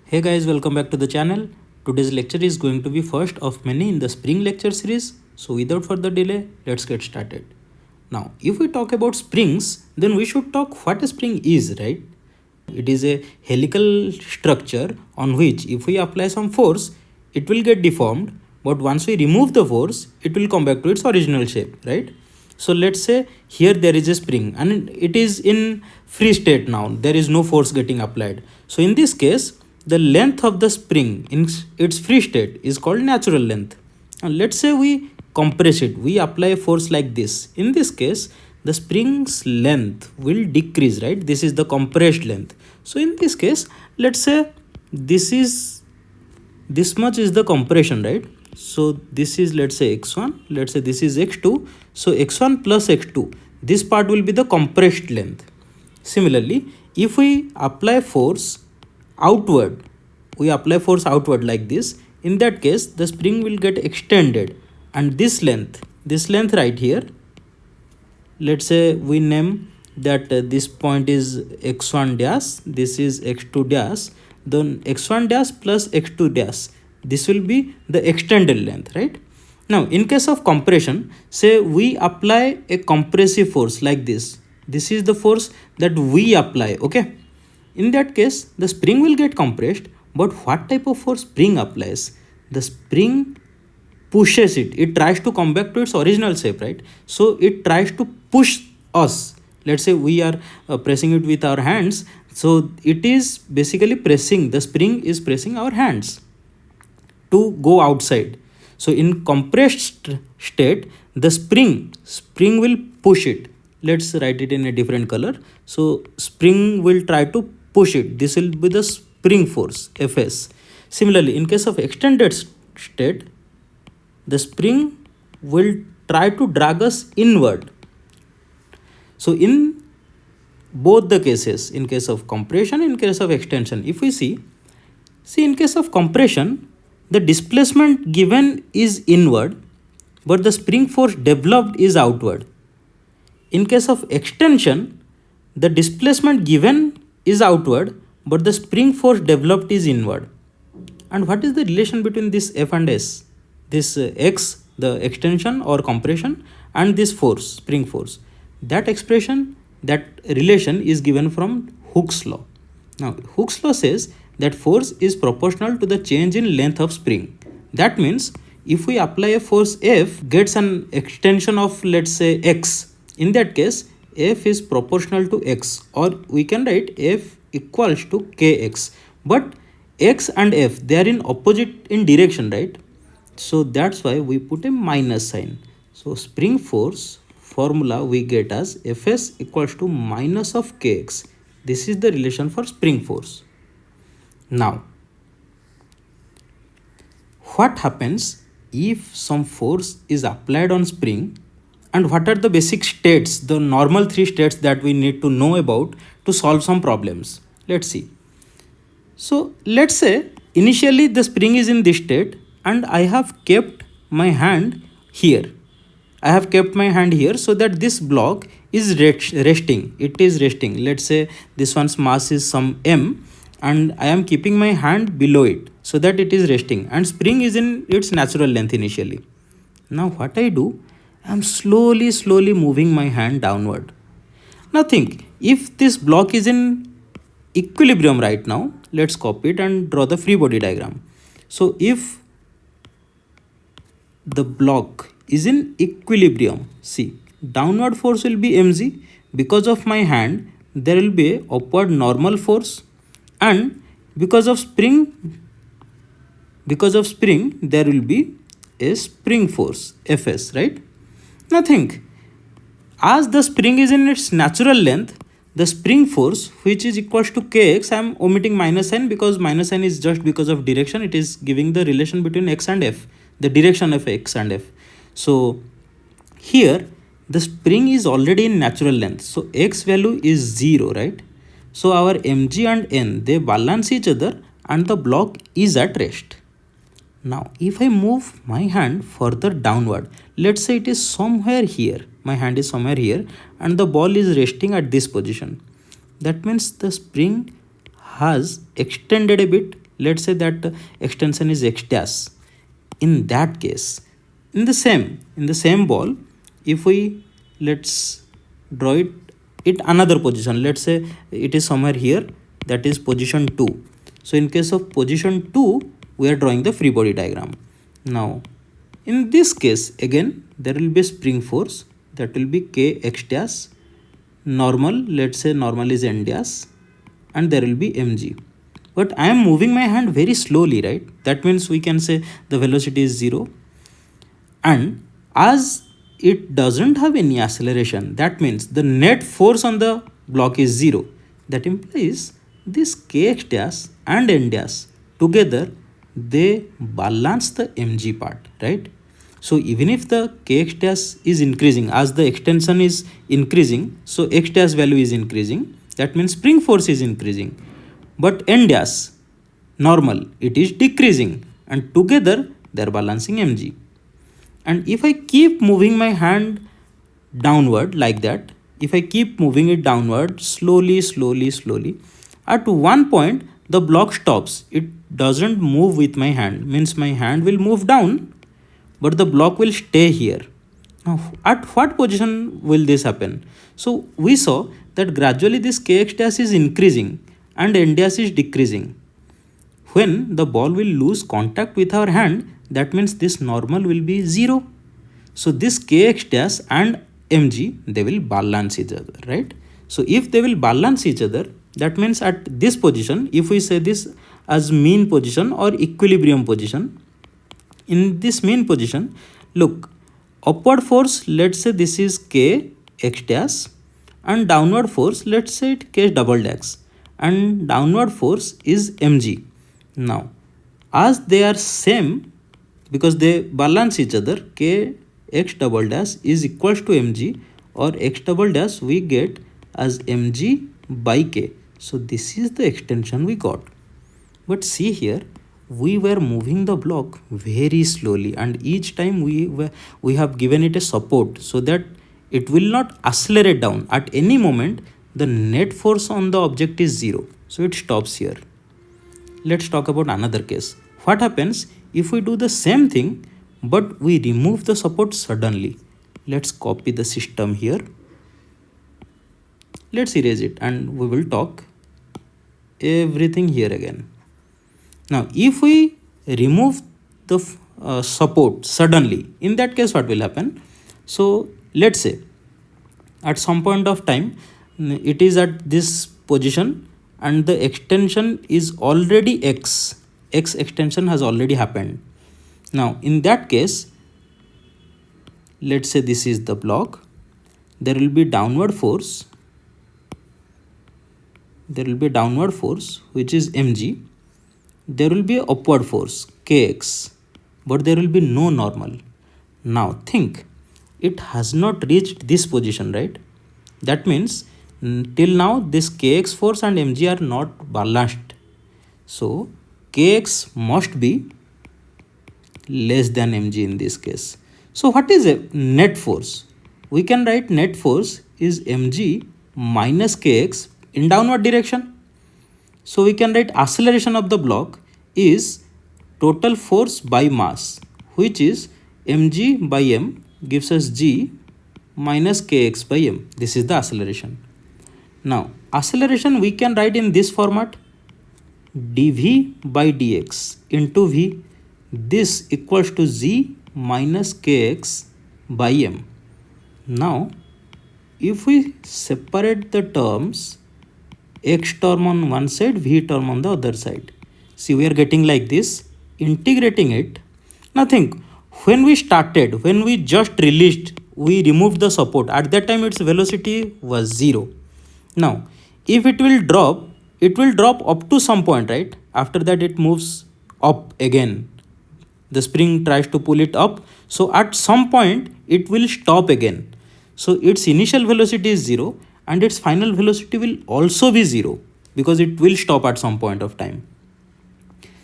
Hey guys, welcome back to the channel. Today's lecture is going to be first of many in the spring lecture series. So without further delay, let's get started. Now, if we talk about springs, then we should talk what a spring is, right? It is a helical structure on which if we apply some force, it will get deformed. But once we remove the force, it will come back to its original shape, right? So let's say here there is a spring and it is in free state now. There is no force getting applied. So in this case, the length of the spring in its free state is called natural length. And let's say we compress it, we apply a force like this. In this case, the spring's length will decrease, right? This is the compressed length. So in this case, let's say this much is the compression, right? So this is, let's say, x1, let's say this is x2. So x1 plus x2, this part will be the compressed length. Similarly, if we apply force outward, like this, in that case the spring will get extended, and this length right here, let's say we name that this point is x1 dash, this is x2 dash, then x1 dash plus x2 dash, this will be the extended length, right? Now in case of compression, say we apply a compressive force like this is the force that we apply, okay? In that case, the spring will get compressed, but what type of force spring applies? The spring pushes it. It tries to come back to its original shape, right? So it tries to push us. Let's say we are pressing it with our hands. So it is basically pressing, the spring is pressing our hands to go outside. So in compressed state, the spring will push it. Let's write it in a different color. So spring will try to push it. This will be the spring force, Fs. Similarly, in case of extended state, the spring will try to drag us inward. So in both the cases, in case of compression, in case of extension, if we see in case of compression, the displacement given is inward, but the spring force developed is outward. In case of extension, the displacement given is outward, but the spring force developed is inward. And what is the relation between this F and S? This X, the extension or compression, and this force, spring force. That expression, that relation is given from Hooke's law. Now, Hooke's law says that force is proportional to the change in length of spring. That means if we apply a force F gets an extension of, let's say, X, in that case F is proportional to X, or we can write F equals to Kx. But X and F, they are in opposite in direction, right? So that's why we put a minus sign. So spring force formula we get as Fs equals to minus of Kx. This is the relation for spring force. Now, what happens if some force is applied on spring, and what are the basic states, the normal three states that we need to know about to solve some problems? Let's see. So let's say initially the spring is in this state and I have kept my hand here. So that this block is resting. It is resting. Let's say this one's mass is some m, and I am keeping my hand below it so that it is resting, and spring is in its natural length initially. Now what I do, I am slowly moving my hand downward. Now think, if this block is in equilibrium right now, let's copy it and draw the free body diagram. So if the block is in equilibrium, see, downward force will be mg. Because of my hand, there will be a upward normal force, and because of spring there will be a spring force, Fs, right? Now think, as the spring is in its natural length, the spring force, which is equals to Kx, I am omitting minus sign because minus sign is just because of direction. It is giving the relation between x and f, the direction of x and f. So here the spring is already in natural length, so x value is 0, right? So our mg and n, they balance each other and the block is at rest. Now if I move my hand further downward, let's say it is somewhere here, my hand is somewhere here and the ball is resting at this position. That means the spring has extended a bit let's say that extension is x dash. In that case, in the same ball, if we let's draw it another position, let's say it is somewhere here, that is position 2. So in case of position 2, we are drawing the free body diagram. Now in this case again there will be spring force, that will be k x dash, normal, let's say normal is n dash, and there will be mg. But I am moving my hand very slowly, right? That means we can say the velocity is 0. And as it doesn't have any acceleration, that means the net force on the block is 0. That implies this kx dash and n dash together, they balance the mg part, right? So even if the kx dash is increasing as the extension is increasing, so x dash value is increasing, that means spring force is increasing. But n dash, normal, it is decreasing, and together they are balancing mg. And if I keep moving my hand downward like that, if I keep moving it downward slowly, at one point the block stops. It doesn't move with my hand, means my hand will move down, but the block will stay here. Now, at what position will this happen? So we saw that gradually this kx dash is increasing and n dash is decreasing. When the ball will lose contact with our hand, that means this normal will be 0. So this kx dash and mg, they will balance each other, right? So if they will balance each other, that means at this position, if we say this as mean position or equilibrium position, in this mean position, look, upward force, let's say this is k x dash, and downward force, let's say it k double dash, and downward force is mg. Now as they are same, because they balance each other, k x double dash is equals to mg, or x double dash we get as mg by k. So this is the extension we got. But see here, we were moving the block very slowly, and each time we have given it a support so that it will not accelerate down. At any moment the net force on the object is 0, so it stops here. Let's talk about another case. What happens if we do the same thing but we remove the support suddenly? Let's copy the system here. Let's erase it and we will talk everything here again. Now if we remove the support suddenly, in that case what will happen? So let's say at some point of time it is at this position and the extension is already x extension has already happened. Now in that case, let's say this is the block, there will be downward force, which is mg, there will be upward force kx, but there will be no normal. Now think, it has not reached this position, right? That means till now this kx force and mg are not balanced, so kx must be less than mg in this case. So what is a net force? We can write net force is mg minus kx in downward direction. So we can write acceleration of the block is total force by mass, which is mg by m gives us g minus kx by m. This is the acceleration. Now acceleration we can write in this format, dv by dx into v. This equals to g minus kx by m. Now if we separate the terms, x term on one side, v term on the other side, see we are getting like this, integrating it. Now think, when we started, when we just released, we removed the support, at that time its velocity was 0. Now if it will drop up to some point, right? After that it moves up again, the spring tries to pull it up, so at some point it will stop again. So its initial velocity is 0 and its final velocity will also be 0, because it will stop at some point of time.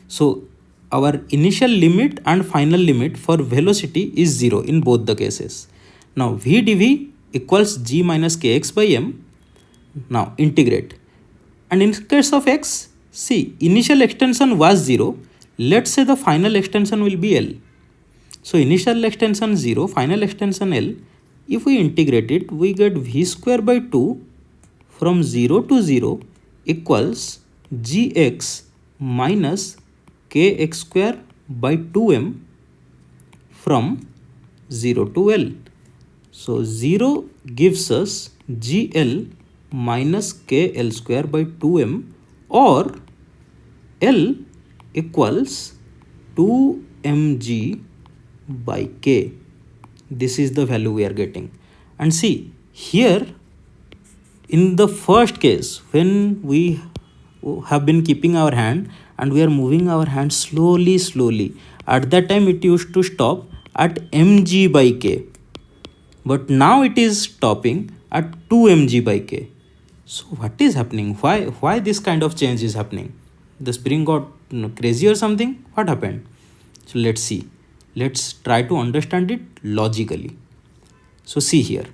So our initial limit and final limit for velocity is 0 in both the cases. Now v dv equals g minus kx by m. Now integrate, and in case of x, See, initial extension was 0. Let's say the final extension will be L. So initial extension 0, final extension L. If we integrate it, we get v square by 2 from 0 to 0 equals gx minus kx square by 2m from 0 to L. So 0 gives us gl minus kl square by 2m, or L equals 2mg by k. This is the value we are getting. And see, here in the first case, when we have been keeping our hand and we are moving our hand slowly, at that time it used to stop at mg by k. But now it is stopping at 2mg by k. So what is happening? Why this kind of change is happening? The spring got crazy or something? What happened? So let's see. Let's try to understand it logically. So see here.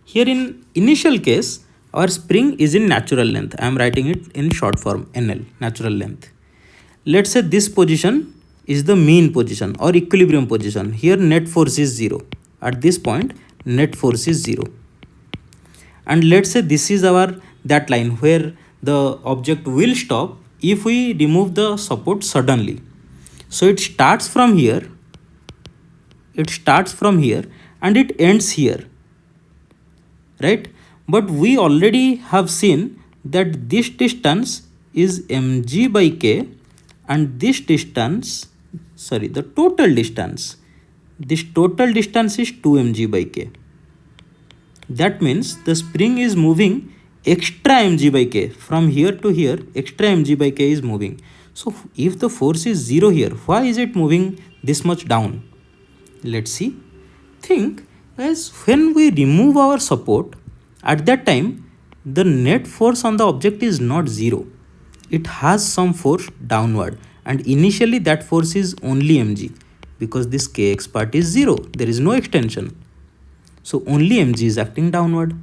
Here in initial case, our spring is in natural length. I am writing it in short form, NL, natural length. Let's say this position is the mean position or equilibrium position. Here net force is 0. At this point, net force is 0. And let's say this is our that line where the object will stop if we remove the support suddenly. So it starts from here, and it ends here, right? But we already have seen that this distance is mg by k, and this distance, the total distance, this total distance is 2mg by k. That means the spring is moving extra mg by k. From here to here, extra mg by k is moving. So if the force is 0 here, why is it moving this much down? Let's see. Think, guys, when we remove our support, at that time, the net force on the object is not 0. It has some force downward, and initially that force is only mg, because this kx part is 0. There is no extension. So only mg is acting downward.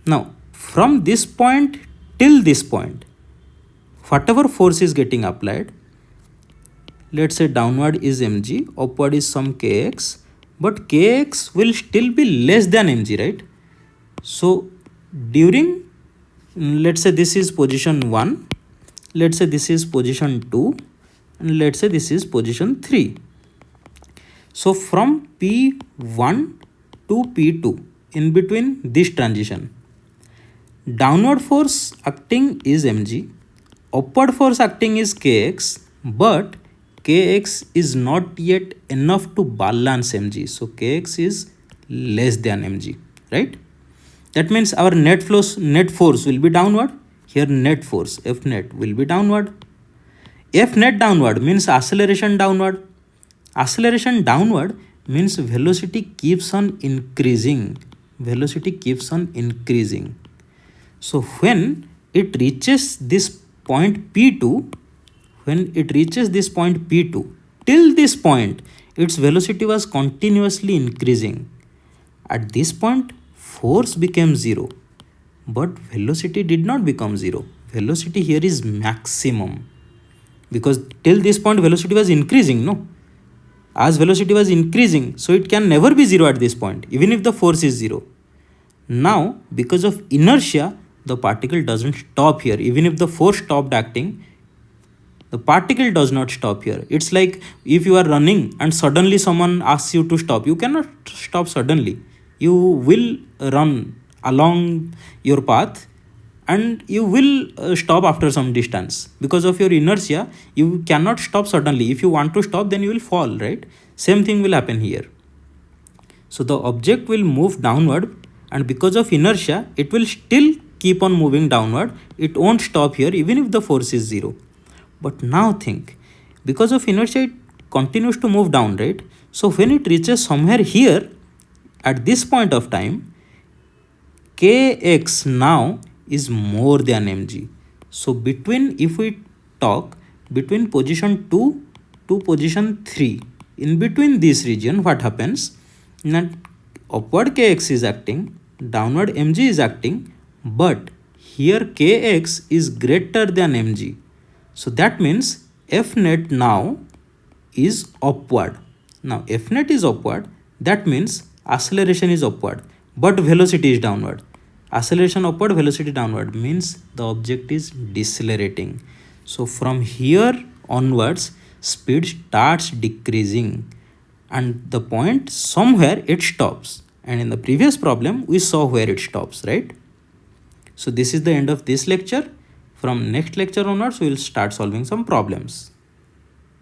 Now, from this point till this point, whatever force is getting applied, let's say downward is mg, upward is some kx, but kx will still be less than mg, right? So during, let's say this is position 1, let's say this is position 2, and let's say this is position 3. So from P1 to P2, in between this transition, downward force acting is mg, upward force acting is kx, but kx is not yet enough to balance mg. So kx is less than mg, right? That means our net force will be downward. Here net force, F net, will be downward. F net downward means acceleration downward. Acceleration downward means velocity keeps on increasing. So when it reaches this point P2, till this point, its velocity was continuously increasing. At this point, force became 0, but velocity did not become 0. Velocity here is maximum, because till this point velocity was increasing, no? As velocity was increasing, so it can never be 0 at this point, even if the force is 0. Now, because of inertia, the particle doesn't stop here. Even if the force stopped acting, the particle does not stop here. It's like if you are running and suddenly someone asks you to stop, you cannot stop suddenly. You will run along your path and you will stop after some distance. Because of your inertia, you cannot stop suddenly. If you want to stop, then you will fall, right? Same thing will happen here. So the object will move downward, and because of inertia, it will still keep on moving downward. It won't stop here even if the force is 0. But now think, because of inertia, it continues to move down, right? So when it reaches somewhere here, at this point of time, kx now is more than mg. So if we talk between position 2 to position 3, in between this region, what happens? That upward kx is acting, downward mg is acting, but here kx is greater than mg. So that means fnet now is upward. Now fnet is upward, that means acceleration is upward but velocity is downward. Acceleration upward, velocity downward means the object is decelerating. So from here onwards speed starts decreasing and the point somewhere it stops, and in the previous problem we saw where it stops, right? So this is the end of this lecture. From next lecture onwards we will start solving some problems.